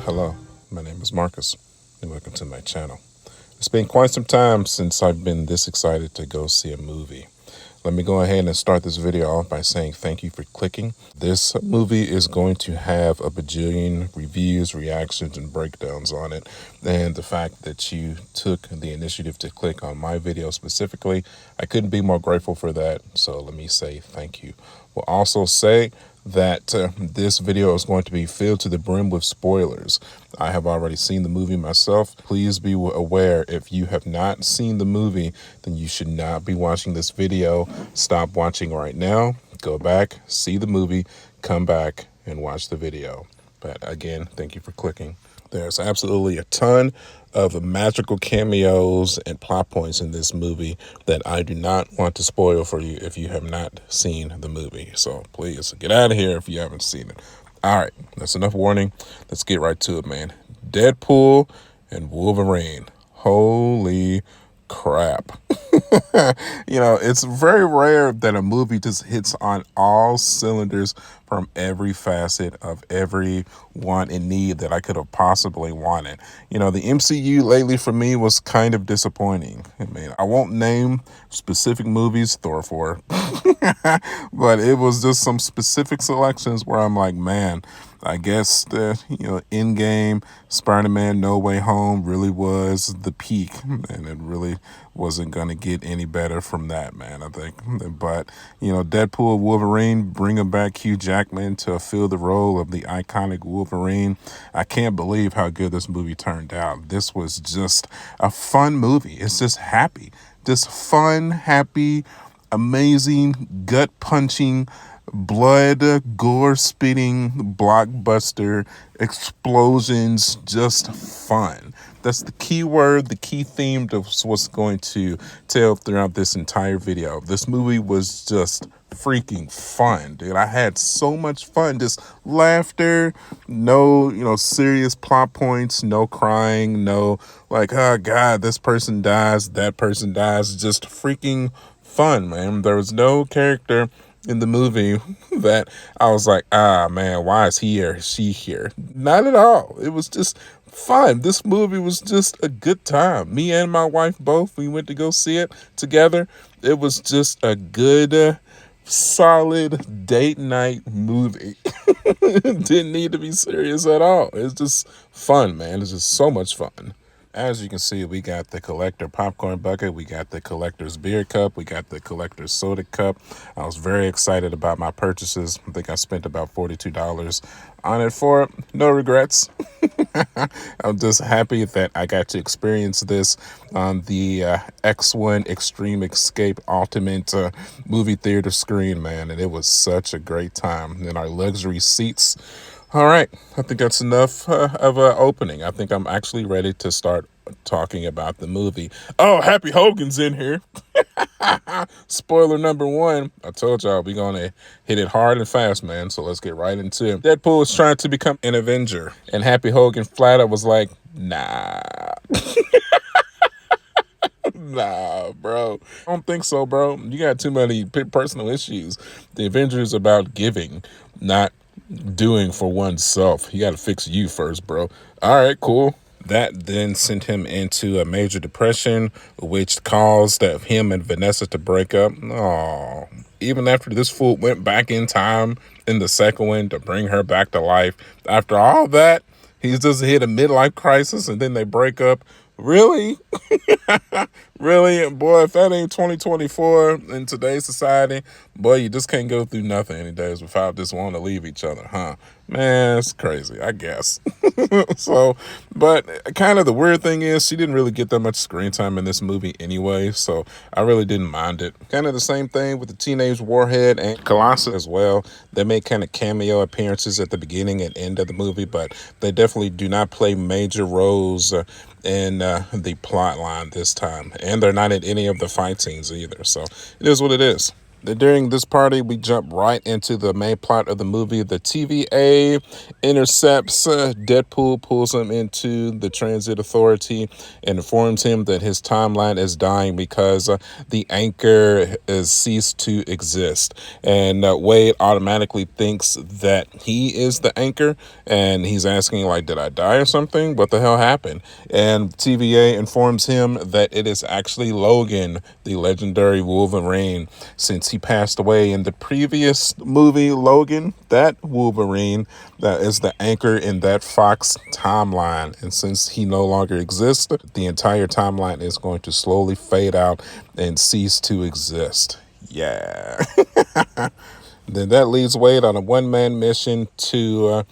Hello, my name is Marcus, and welcome to my channel. It's been quite some time since I've been this excited to go see a movie. Let me go ahead and start this video off by saying thank you for clicking. This movie is going to have a bajillion reviews, reactions, and breakdowns on it. And the fact that you took the initiative to click on my video specifically, I couldn't be more grateful for that. So let me say thank you. We'll also say that this video is going to be filled to the brim with spoilers. I have already seen the movie myself. Please be aware, if you have not seen the movie, then you should not be watching this video. Stop watching right now, go back, see the movie, come back and watch the video. But again, thank you for clicking. There's absolutely a ton of magical cameos and plot points in this movie that I do not want to spoil for you if you have not seen the movie. So please get out of here if you haven't seen it. All right, that's enough warning. Let's get right to it, man. Deadpool and Wolverine. Holy crap. It's very rare that a movie just hits on all cylinders from every facet of every want and need that I could have possibly wanted. The MCU lately for me was kind of disappointing. I won't name specific movies, Thor 4, but it was just some specific selections where I'm like, man, I guess Endgame, Spider-Man, No Way Home really was the peak, and it really wasn't going to get any better from that, man, I think. But, Deadpool, Wolverine, bringing back Hugh Jackman to fill the role of the iconic Wolverine. I can't believe how good this movie turned out. This was just a fun movie. It's just happy. Just fun, happy, amazing, gut-punching, blood, gore spitting, blockbuster, explosions, just fun. That's the key word, the key theme of what's going to tell throughout this entire video. This movie was just freaking fun, dude. I had so much fun. Just laughter, no, serious plot points, no crying, no like, oh God, this person dies, that person dies. Just freaking fun, man. There was no character in the movie that I was like, man, why is he or she here? Not at all. It was just fun. This movie was just a good time. Me and my wife both, we went to go see it together. It was just a good, solid date night movie. It didn't need to be serious at all. It's just fun, man. It's just so much fun. As you can see, we got the collector popcorn bucket, we got the collector's beer cup, we got the collector's soda cup. I was very excited about my purchases. I think I spent about $42 on it for it. No regrets. I'm just happy that I got to experience this on the X1 Extreme Escape Ultimate movie theater screen, man, and it was such a great time. In our luxury seats. All right, I think that's enough of an opening. I think I'm actually ready to start talking about the movie. Oh, Happy Hogan's in here. Spoiler number one. I told y'all we're going to hit it hard and fast, man. So let's get right into it. Deadpool is trying to become an Avenger. And Happy Hogan flat out was like, nah. Nah, bro. I don't think so, bro. You got too many personal issues. The Avenger is about giving, not doing for oneself. You got to fix you first, bro. All right, cool. That then sent him into a major depression, which caused him and Vanessa to break up. Oh, even after this fool went back in time in the second one to bring her back to life. After all that, he's just hit a midlife crisis and then they break up. Really? Really? Boy, if that ain't 2024 in today's society, boy, you just can't go through nothing any days without just wanting to leave each other, huh? Man, it's crazy, I guess. So, but kind of the weird thing is she didn't really get that much screen time in this movie anyway, so I really didn't mind it. Kind of the same thing with the Teenage Warhead and Colossus as well. They make kind of cameo appearances at the beginning and end of the movie, but they definitely do not play major roles in the plot line this time. And they're not in any of the fight scenes either, so it is what it is. During this party, we jump right into the main plot of the movie. The TVA intercepts Deadpool, pulls him into the transit authority, and informs him that his timeline is dying because the anchor has ceased to exist. And Wade automatically thinks that he is the anchor, and he's asking, like, did I die or something? What the hell happened? And TVA informs him that it is actually Logan, the legendary Wolverine, since he passed away in the previous movie, Logan. That Wolverine that is the anchor in that Fox timeline. And since he no longer exists, the entire timeline is going to slowly fade out and cease to exist. Yeah. Then that leads Wade on a one-man mission to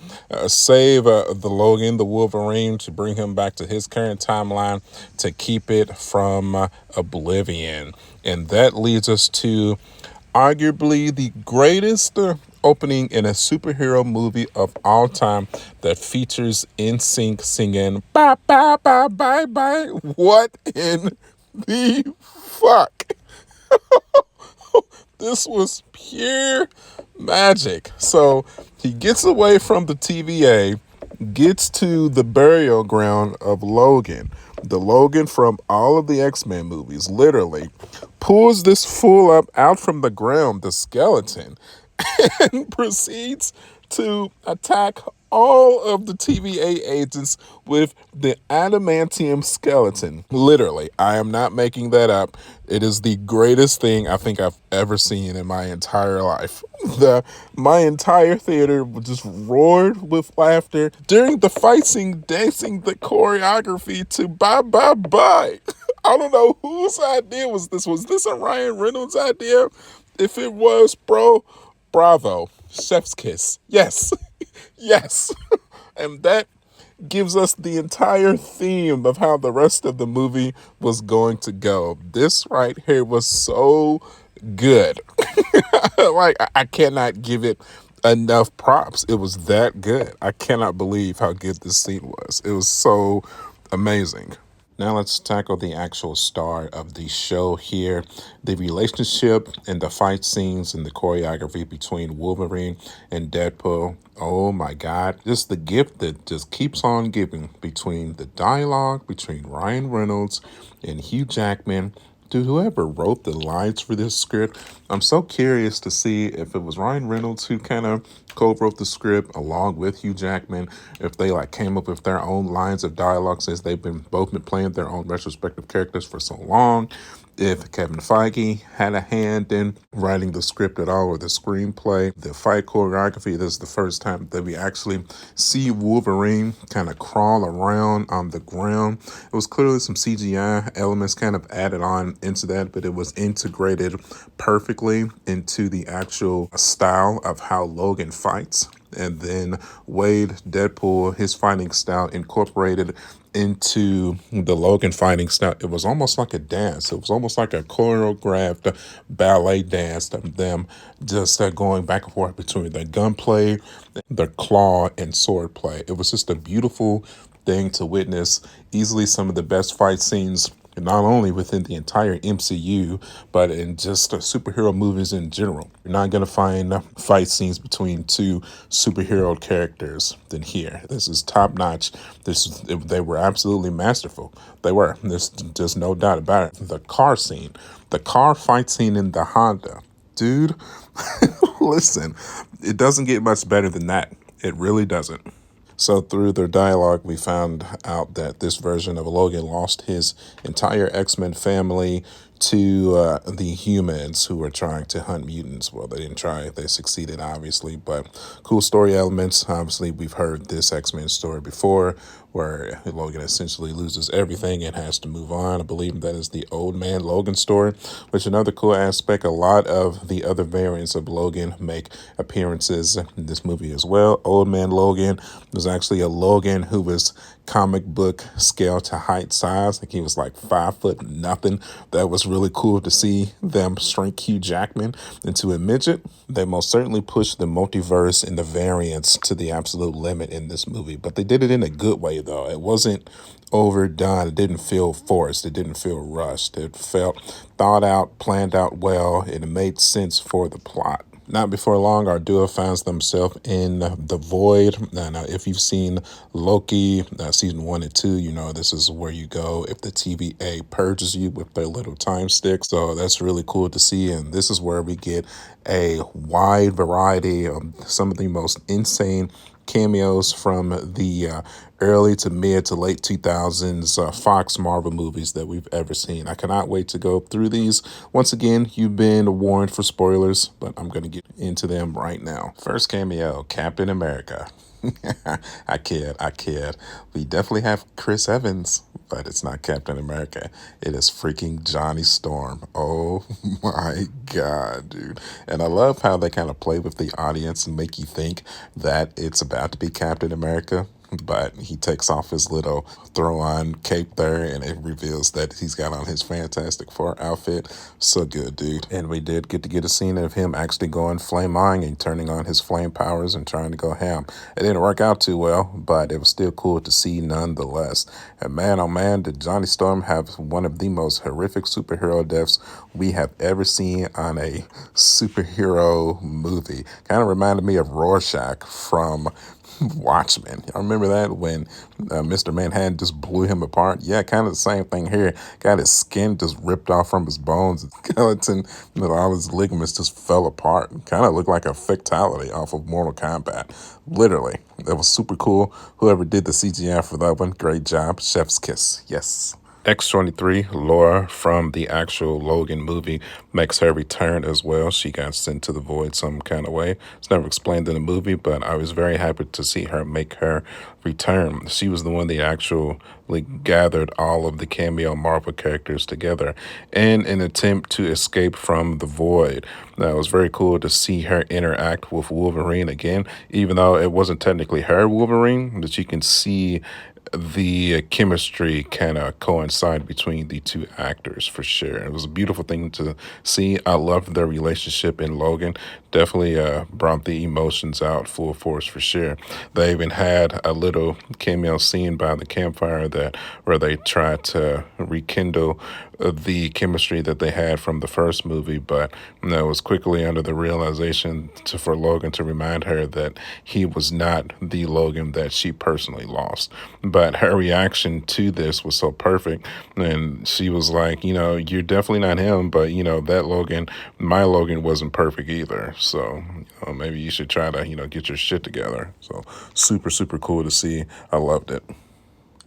save the Logan, the Wolverine, to bring him back to his current timeline to keep it from oblivion. And that leads us to arguably the greatest opening in a superhero movie of all time that features NSYNC singing bye bye bye bye bye. What in the fuck? This was pure magic. So he gets away from the TVA, gets to the burial ground of Logan, the Logan from all of the X-Men movies, literally, pulls this fool up out from the ground, the skeleton, and proceeds to attack all of the TVA agents with the adamantium skeleton. Literally, I am not making that up. It is the greatest thing I think I've ever seen in my entire life. My entire theater just roared with laughter during the fight scene, dancing the choreography to Bye Bye Bye. I don't know whose idea was this. Was this a Ryan Reynolds idea? If it was, bro, bravo. Chef's kiss. Yes. Yes. And that gives us the entire theme of how the rest of the movie was going to go. This right here was so good. Like, I cannot give it enough props. It was that good. I cannot believe how good this scene was. It was so amazing. Now let's tackle the actual star of the show here. The relationship and the fight scenes and the choreography between Wolverine and Deadpool. Oh my God. Just the gift that just keeps on giving between the dialogue between Ryan Reynolds and Hugh Jackman. Dude, whoever wrote the lines for this script, I'm so curious to see if it was Ryan Reynolds who kind of co-wrote the script along with Hugh Jackman, if they like came up with their own lines of dialogue since they've both been playing their own retrospective characters for so long. If Kevin Feige had a hand in writing the script at all or the screenplay, the fight choreography, this is the first time that we actually see Wolverine kind of crawl around on the ground. It was clearly some CGI elements kind of added on into that, but it was integrated perfectly into the actual style of how Logan fights. And then Wade, Deadpool, his fighting style incorporated into the Logan fighting style. It was almost like a dance. It was almost like a choreographed ballet dance of them just going back and forth between the gunplay, the claw, and sword play. It was just a beautiful thing to witness. Easily some of the best fight scenes not only within the entire MCU, but in just superhero movies in general. You're not going to find fight scenes between two superhero characters than here. This is top notch. They were absolutely masterful. They were. There's just no doubt about it. The car scene, the car fight scene in the Honda. Dude, listen, it doesn't get much better than that. It really doesn't. So through their dialogue, we found out that this version of Logan lost his entire X-Men family to the humans who were trying to hunt mutants. Well, they didn't try. They succeeded, obviously. But cool story elements. Obviously, we've heard this X-Men story before where Logan essentially loses everything and has to move on. I believe that is the Old Man Logan story, which another cool aspect. A lot of the other variants of Logan make appearances in this movie as well. Old Man Logan was actually a Logan who was comic book scale to height size. Like he was like 5 foot nothing. That was really cool to see them shrink Hugh Jackman into a midget. They most certainly pushed the multiverse and the variants to the absolute limit in this movie, but they did it in a good way though. It wasn't overdone. It didn't feel forced. It didn't feel rushed. It felt thought out, planned out well, and it made sense for the plot. Not before long, our duo finds themselves in the void. Now, if you've seen Loki, season 1 and 2, you know this is where you go if the TVA purges you with their little time stick. So that's really cool to see. And this is where we get a wide variety of some of the most insane cameos from the early to mid to late 2000s Fox Marvel movies that we've ever seen. I cannot wait to go through these. Once again, you've been warned for spoilers, but I'm going to get into them right now. First cameo, Captain America. I kid. We definitely have Chris Evans, but it's not Captain America. It is freaking Johnny Storm. Oh my God, dude. And I love how they kind of play with the audience and make you think that it's about to be Captain America. But he takes off his little throw-on cape there, and it reveals that he's got on his Fantastic Four outfit. So good, dude. And we did get to get a scene of him actually going flame-eyeing and turning on his flame powers and trying to go ham. It didn't work out too well, but it was still cool to see nonetheless. And man, oh man, did Johnny Storm have one of the most horrific superhero deaths we have ever seen on a superhero movie. Kind of reminded me of Rorschach from Watchmen. I remember that when Mr. Manhattan just blew him apart. Yeah, kind of the same thing here. Got his skin just ripped off from his bones. His skeleton, all his ligaments just fell apart. Kind of looked like a fatality off of Mortal Kombat. Literally. That was super cool. Whoever did the CGI for that one, great job. Chef's kiss. Yes. X-23, Laura from the actual Logan movie, makes her return as well. She got sent to the void some kind of way. It's never explained in the movie, but I was very happy to see her make her return. She was the one that actually gathered all of the cameo Marvel characters together in an attempt to escape from the void. Now, it was very cool to see her interact with Wolverine again, even though it wasn't technically her Wolverine, but you can see the chemistry kind of coincide between the two actors for sure. It was a beautiful thing to see. I loved their relationship in Logan. Definitely brought the emotions out full force for sure. They even had a little cameo scene by the campfire where they tried to rekindle the chemistry that they had from the first movie, but it was quickly under the realization for Logan to remind her that he was not the Logan that she personally lost. But her reaction to this was so perfect, and she was like, you're definitely not him, but that Logan, my Logan, wasn't perfect either. So maybe you should try to get your shit together. So super cool to see. I loved it.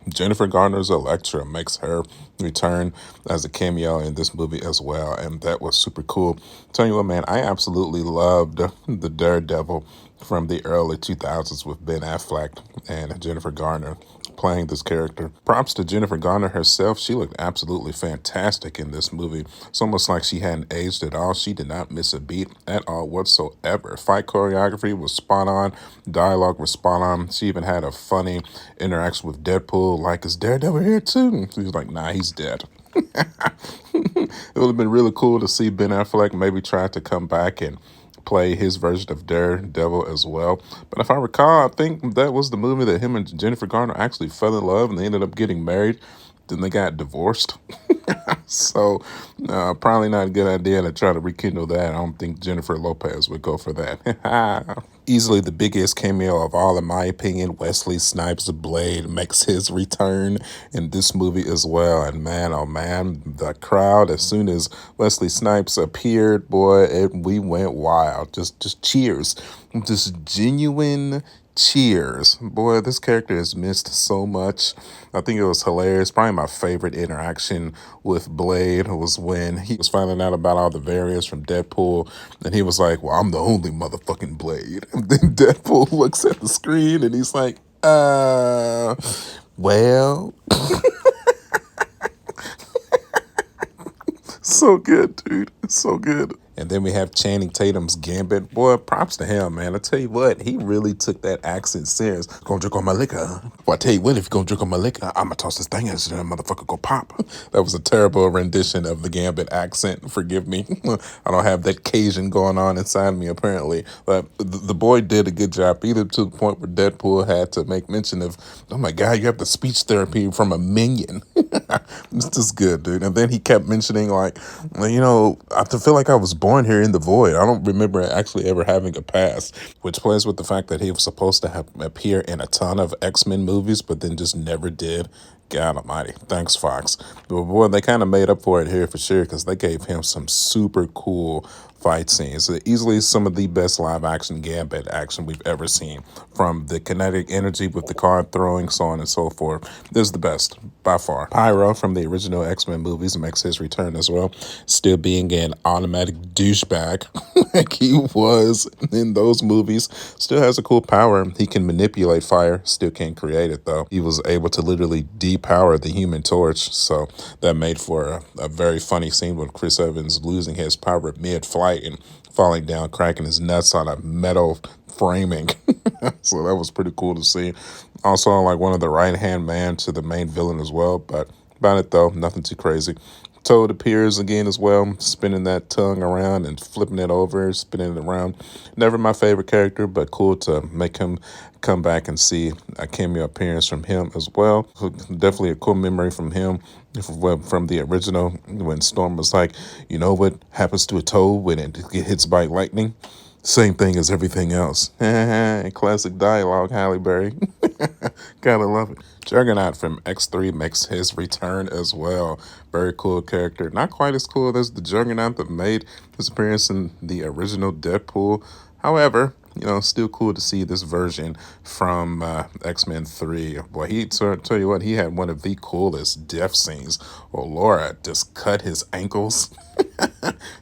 Jennifer Garner's Elektra makes her return as a cameo in this movie as well, and that was super cool. Tell you what, man, I absolutely loved the Daredevil from the early 2000s with Ben Affleck and Jennifer Garner playing this character. Props to Jennifer Garner herself. She looked absolutely fantastic in this movie. It's almost like she hadn't aged at all. She did not miss a beat at all whatsoever. Fight choreography was spot on. Dialogue was spot on. She even had a funny interaction with Deadpool, like, is Daredevil here too? She was like, nah, he's dead. It would have been really cool to see Ben Affleck maybe try to come back and play his version of Daredevil as well. But if I recall, I think that was the movie that him and Jennifer Garner actually fell in love and they ended up getting married. Then they got divorced. So probably not a good idea to try to rekindle that. I don't think Jennifer Lopez would go for that. Easily the biggest cameo of all, in my opinion, Wesley Snipes' Blade makes his return in this movie as well. And man, oh man, the crowd, as soon as Wesley Snipes appeared, boy, we went wild. Just cheers. Just genuine cheers. Boy, this character has missed so much. I think it was hilarious. Probably my favorite interaction with Blade was when he was finding out about all the variants from Deadpool, and he was like, well, I'm the only motherfucking Blade. And then Deadpool looks at the screen and he's like, well. So good, dude. It's so good. And then we have Channing Tatum's Gambit. Boy, props to him, man. I tell you what, he really took that accent serious. Gonna drink on my liquor. Well, I tell you what, if you're gonna drink on my liquor, I'm gonna toss this thing and that motherfucker go pop. That was a terrible rendition of the Gambit accent. Forgive me. I don't have that Cajun going on inside me, apparently. But the boy did a good job, either to the point where Deadpool had to make mention of, oh my God, you have the speech therapy from a minion. It's just good, dude. And then he kept mentioning, like, well, you know, I feel like I was born here in the void. I don't remember actually ever having a past, which plays with the fact that he was supposed to have appear in a ton of X-Men movies, but then just never did. God almighty. Thanks, Fox. But boy, they kind of made up for it here for sure, because they gave him some super cool fight scenes. Easily some of the best live action Gambit action we've ever seen. From the kinetic energy with the card throwing, so on and so forth. This is the best, by far. Pyro from the original X-Men movies makes his return as well. Still being an automatic douchebag like he was in those movies. Still has a cool power. He can manipulate fire. Still can't create it, though. He was able to literally depower the Human Torch. So that made for a very funny scene with Chris Evans losing his power mid-flight and falling down, cracking his nuts on a metal framing. So that was pretty cool to see. Also, like one of the right-hand man to the main villain as well. But about it, though, nothing too crazy. Toad appears again as well, spinning that tongue around and flipping it over, spinning it around. Never my favorite character, but cool to make him come back and see a cameo appearance from him as well. Definitely a cool memory from him from the original, when Storm was like, you know what happens to a toad when it hits by lightning? Same thing as everything else. Classic dialogue, Halle Berry. Gotta love it. Juggernaut from X3 makes his return as well. Very cool character. Not quite as cool as the Juggernaut that made his appearance in the original Deadpool. However, you know, still cool to see this version from X-Men 3. Boy, tell you what, he had one of the coolest death scenes. Well, Laura just cut his ankles.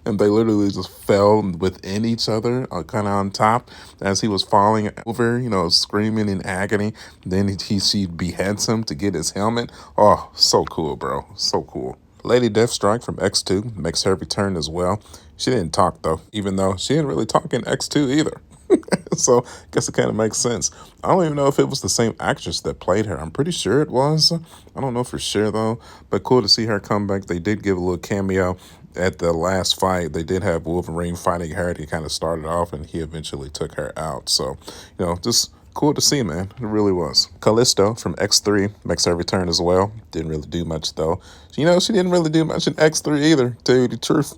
And they literally just fell within each other, kind of on top, as he was falling over, you know, screaming in agony. Then she beheads him to get his helmet. Oh, so cool, bro. So cool. Lady Deathstrike from X2 makes her return as well. She didn't talk, though, even though she didn't really talk in X2 either. So I guess it kind of makes sense. I don't even know if it was the same actress that played her. I'm pretty sure it was. I don't know for sure, though. But cool to see her come back. They did give a little cameo at the last fight. They did have Wolverine fighting her. He kind of started off, and he eventually took her out. So, you know, just cool to see, man. It really was. Callisto from X3 makes her return as well. Didn't really do much, though. You know, she didn't really do much in X3 either, to tell you the truth.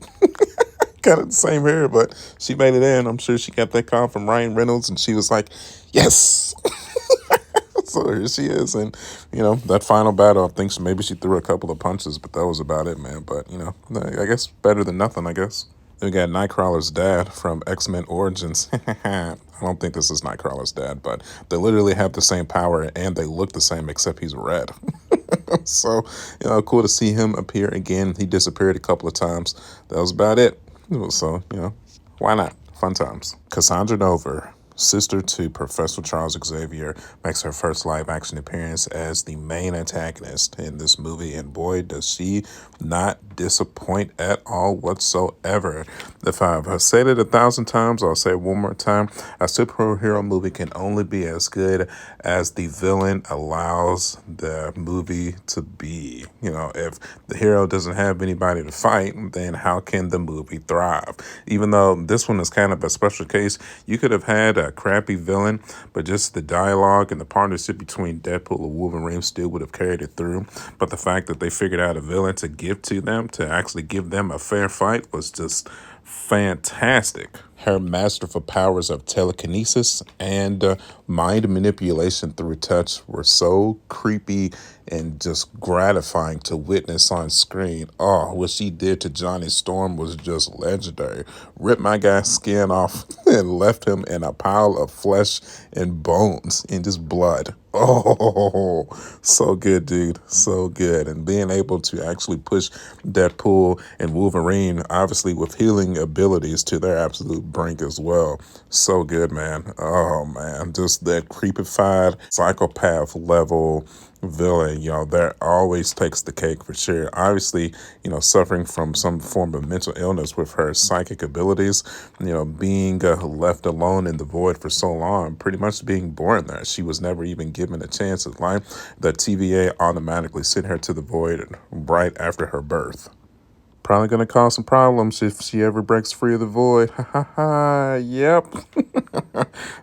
Kind of the same hair, but she made it in. I'm sure she got that call from Ryan Reynolds, and she was like, yes. So here she is. And, you know, that final battle, I think maybe she threw a couple of punches, but that was about it, man. But, you know, I guess better than nothing, I guess. Then we got Nightcrawler's dad from X-Men Origins. I don't think this is Nightcrawler's dad, but they literally have the same power, and they look the same, except he's red. So, you know, cool to see him appear again. He disappeared a couple of times. That was about it. So, you know, why not? Fun times. Cassandra Nova, sister to Professor Charles Xavier, makes her first live-action appearance as the main antagonist in this movie, and boy, does she not disappoint at all whatsoever. If I've said it 1,000 times, I'll say it one more time. A superhero movie can only be as good as the villain allows the movie to be. You know, if the hero doesn't have anybody to fight, then how can the movie thrive? Even though this one is kind of a special case, you could have had a crappy villain, but just the dialogue and the partnership between Deadpool and Wolverine still would have carried it through. But the fact that they figured out a villain to give to them, to actually give them a fair fight, was just fantastic. Her masterful powers of telekinesis and mind manipulation through touch were so creepy and just gratifying to witness on screen. Oh, what she did to Johnny Storm was just legendary. Ripped my guy's skin off and left him in a pile of flesh and bones and just blood. Oh, so good, dude. So good. And being able to actually push Deadpool and Wolverine, obviously with healing abilities, to their absolute brink as well. So good, man. Oh man, just that creepified psychopath level villain, that always takes the cake for sure. Obviously, suffering from some form of mental illness with her psychic abilities, being left alone in the void for so long, pretty much being born there. She was never even given a chance at life. The TVA automatically sent her to the void right after her birth. Probably going to cause some problems if she ever breaks free of the void. Ha ha ha. Yep.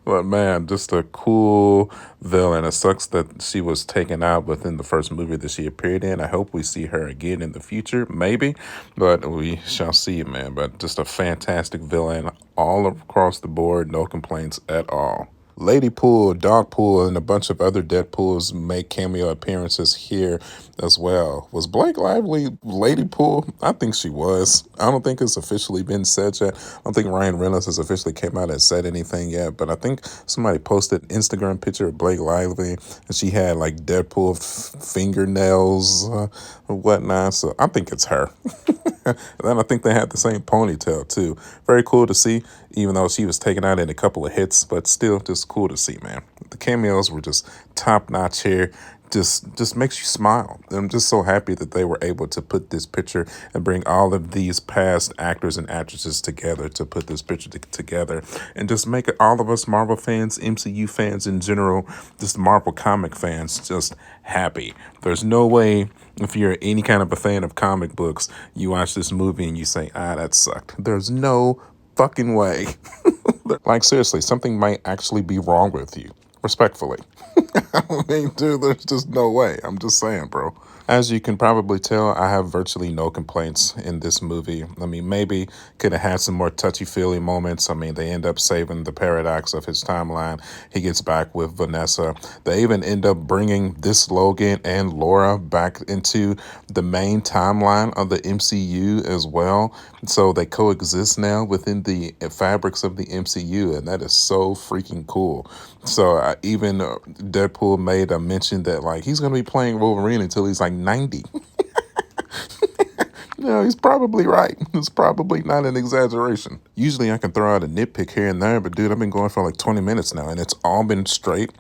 But man, just a cool villain. It sucks that she was taken out within the first movie that she appeared in. I hope we see her again in the future, maybe, but we shall see, man. But just a fantastic villain all across the board. No complaints at all. Lady Pool, Dog Pool, and a bunch of other Deadpools make cameo appearances here as well. Was Blake Lively Lady Pool? I think she was. I don't think it's officially been said yet. I don't think Ryan Reynolds has officially came out and said anything yet, but I think somebody posted an Instagram picture of Blake Lively, and she had like Deadpool fingernails or whatnot, so I think it's her. And then I think they had the same ponytail too. Very cool to see, even though she was taken out in a couple of hits, but still just cool to see, man. The cameos were just top notch here. Just makes you smile. I'm just so happy that they were able to put this picture and bring all of these past actors and actresses together to put this picture together and just make it all of us Marvel fans, MCU fans in general, just Marvel comic fans, just happy. There's no way, if you're any kind of a fan of comic books, you watch this movie and you say, that sucked. There's no fucking way. Like, seriously, something might actually be wrong with you. Respectfully. I mean, dude, there's just no way. I'm just saying, bro. As you can probably tell, I have virtually no complaints in this movie. I mean, maybe could have had some more touchy-feely moments. I mean, they end up saving the paradox of his timeline. He gets back with Vanessa. They even end up bringing this Logan and Laura back into the main timeline of the MCU as well. So they coexist now within the fabrics of the MCU, and that is so freaking cool. So even Deadpool made a mention that like he's going to be playing Wolverine until he's like 90. He's probably right. It's probably not an exaggeration. Usually I can throw out a nitpick here and there, but dude, I've been going for like 20 minutes now, and it's all been straight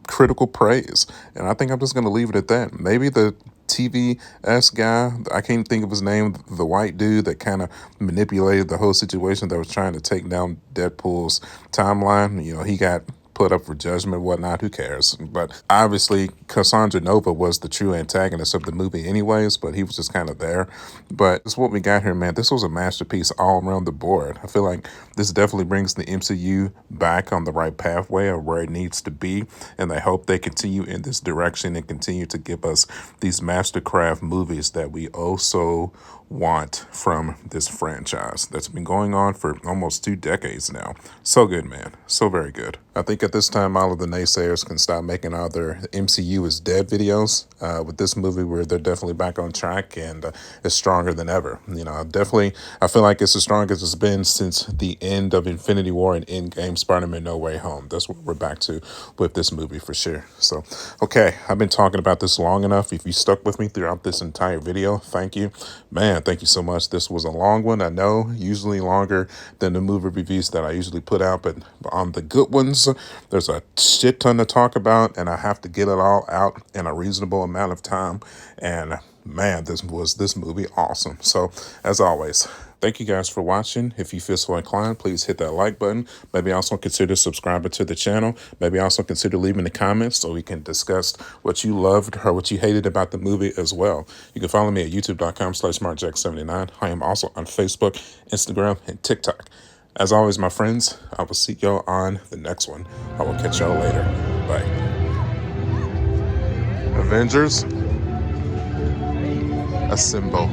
critical praise. And I think I'm just going to leave it at that. Maybe the TVS guy, I can't think of his name, the white dude that kind of manipulated the whole situation that was trying to take down Deadpool's timeline, he got put up for judgment, whatnot, who cares? But obviously, Cassandra Nova was the true antagonist of the movie anyways, but he was just kind of there. But that's what we got here, man. This was a masterpiece all around the board. I feel like this definitely brings the MCU back on the right pathway of where it needs to be, and I hope they continue in this direction and continue to give us these mastercraft movies that we also want from this franchise that's been going on for almost 2 decades now. So good, man. So very good. I think at this time, all of the naysayers can stop making all their MCU is dead videos. With this movie, they're definitely back on track, and it's stronger than ever. I feel like it's as strong as it's been since the end of Infinity War and Endgame, Spider-Man No Way Home. That's what we're back to with this movie for sure. So, okay, I've been talking about this long enough. If you stuck with me throughout this entire video, thank you. Man, thank you so much. This was a long one, I know, usually longer than the movie reviews that I usually put out, but on the good ones, there's a shit ton to talk about, and I have to get it all out in a reasonable amount of time. And man, this movie awesome. So as always, thank you guys for watching. If you feel so inclined, please hit that like button. Maybe also consider subscribing to the channel. Maybe also consider leaving the comments so we can discuss what you loved or what you hated about the movie as well. You can follow me at youtube.com/markjack79. I am also on Facebook, Instagram, and TikTok. As always, my friends, I will see y'all on the next one. I will catch y'all later. Bye. Avengers, assemble.